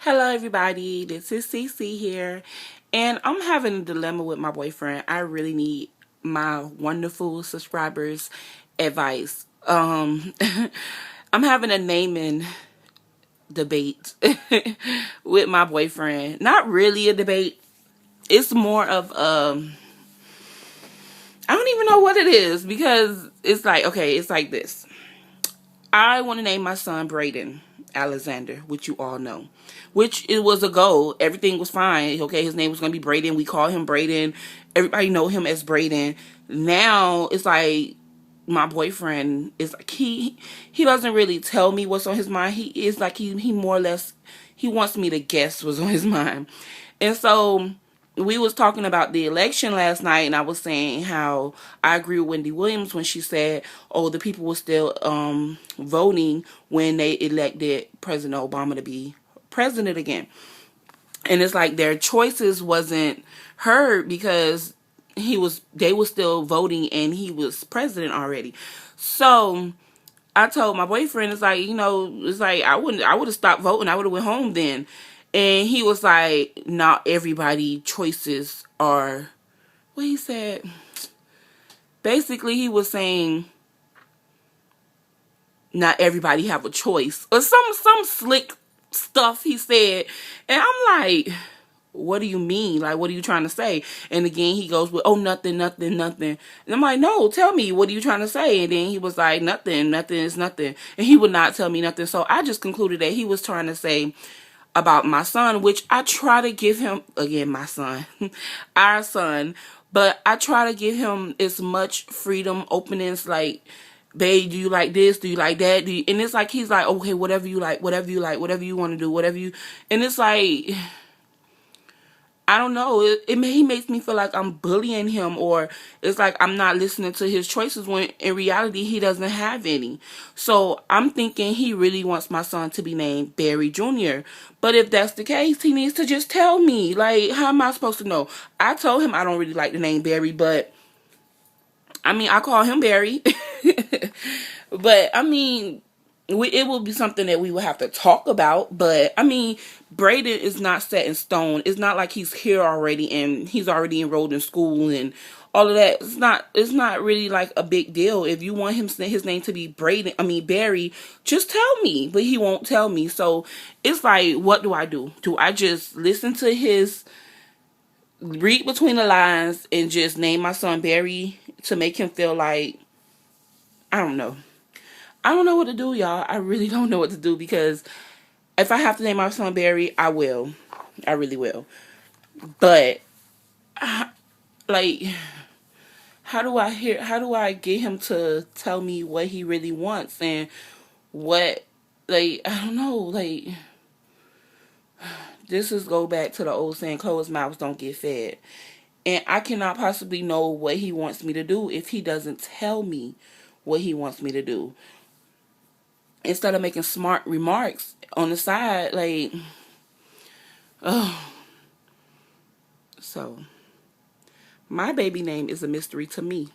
Hello everybody, this is CC here, and I'm having a dilemma with my boyfriend. I really need my wonderful subscribers' advice. I'm having a naming debate with my boyfriend. Not really a debate. It's more of I don't even know what it is because it's like, okay, it's like this. I want to name my son Brayden Alexander, which you all know. Which it was a goal. Everything was fine. Okay, his name was going to be Brayden. We call him Brayden. Everybody know him as Brayden. Now it's like my boyfriend is like he doesn't really tell me what's on his mind. He is like he more or less he wants me to guess what's on his mind. And so we was talking about the election last night, and I was saying how I agree with Wendy Williams when she said, "Oh, the people were still voting when they elected President Obama to be president again," and it's like their choices wasn't heard because they were still voting and he was president already. So I told my boyfriend, it's like I would have stopped voting. I would have went home then. And he was like, not everybody choices are, what he said. Basically, he was saying, not everybody have a choice. Or some slick stuff he said. And I'm like, what do you mean? Like, what are you trying to say? And again, he goes with, oh, nothing, nothing, nothing. And I'm like, no, tell me, what are you trying to say? And then he was like, nothing, nothing is nothing. And he would not tell me nothing. So I just concluded that he was trying to say about my son, which I try to give him, again, my son, our son, but I try to give him as much freedom, openness, like, babe, do you like this? Do you like that? And it's like, he's like, okay, whatever you like, whatever you like, whatever you want to do, whatever you, and it's like, I don't know. He makes me feel like I'm bullying him, or it's like I'm not listening to his choices when in reality he doesn't have any. So I'm thinking he really wants my son to be named Barry Jr. But if that's the case, he needs to just tell me. Like, how am I supposed to know? I told him I don't really like the name Barry, but I mean, I call him Barry. But I mean, it will be something that we will have to talk about. But I mean, Brayden is not set in stone. It's not like he's here already and he's already enrolled in school and all of that. It's not really like a big deal. If you want his name to be Barry, just tell me. But he won't tell me. So it's like, what do I do? Do I just listen to read between the lines and just name my son Barry to make him feel like, I don't know. I don't know what to do, y'all. I really don't know what to do, because if I have to name my son Barry, I will. I really will. But, like, how do I get him to tell me what he really wants and what, like, I don't know, like, this is go back to the old saying, closed mouths don't get fed. And I cannot possibly know what he wants me to do if he doesn't tell me what he wants me to do. Instead of making smart remarks on the side, like, oh. So, my baby name is a mystery to me.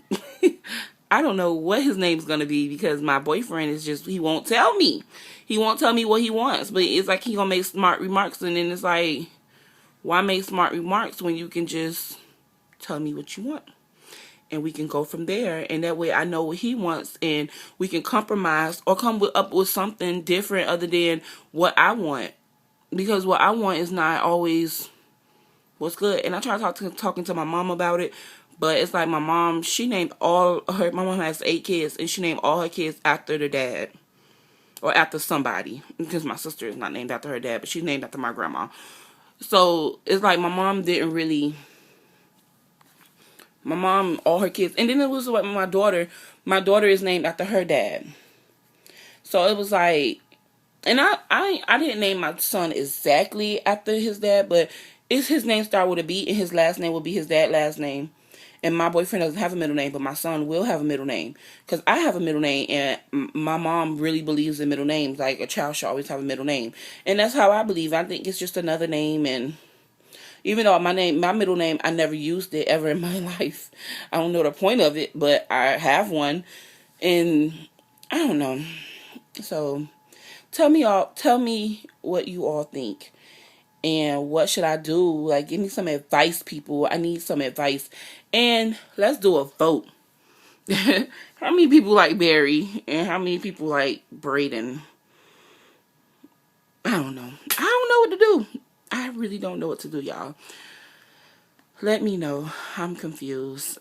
I don't know what his name's going to be, because my boyfriend is just, he won't tell me. He won't tell me what he wants, but it's like he going to make smart remarks, and then it's like, why make smart remarks when you can just tell me what you want? And we can go from there, and that way I know what he wants, and we can compromise or up with something different other than what I want, because what I want is not always what's good. And I try talking to my mom about it, but it's like my mom has 8 kids, and she named all her kids after their dad or after somebody, because my sister is not named after her dad, but she's named after my grandma. So it's like my mom, all her kids. And then it was like my daughter is named after her dad. So it was like, and I didn't name my son exactly after his dad, but his name start with a B and his last name will be his dad's last name. And my boyfriend doesn't have a middle name, but my son will have a middle name, because I have a middle name, and my mom really believes in middle names. Like, a child should always have a middle name. And that's how I believe. I think it's just another name, and even though my middle name, I never used it ever in my life. I don't know the point of it, but I have one. And I don't know. So, tell me what you all think. And what should I do? Like, give me some advice, people. I need some advice. And let's do a vote. How many people like Barry? And how many people like Brayden? I don't know. I don't know what to do. I really don't know what to do, y'all. Let me know. I'm confused.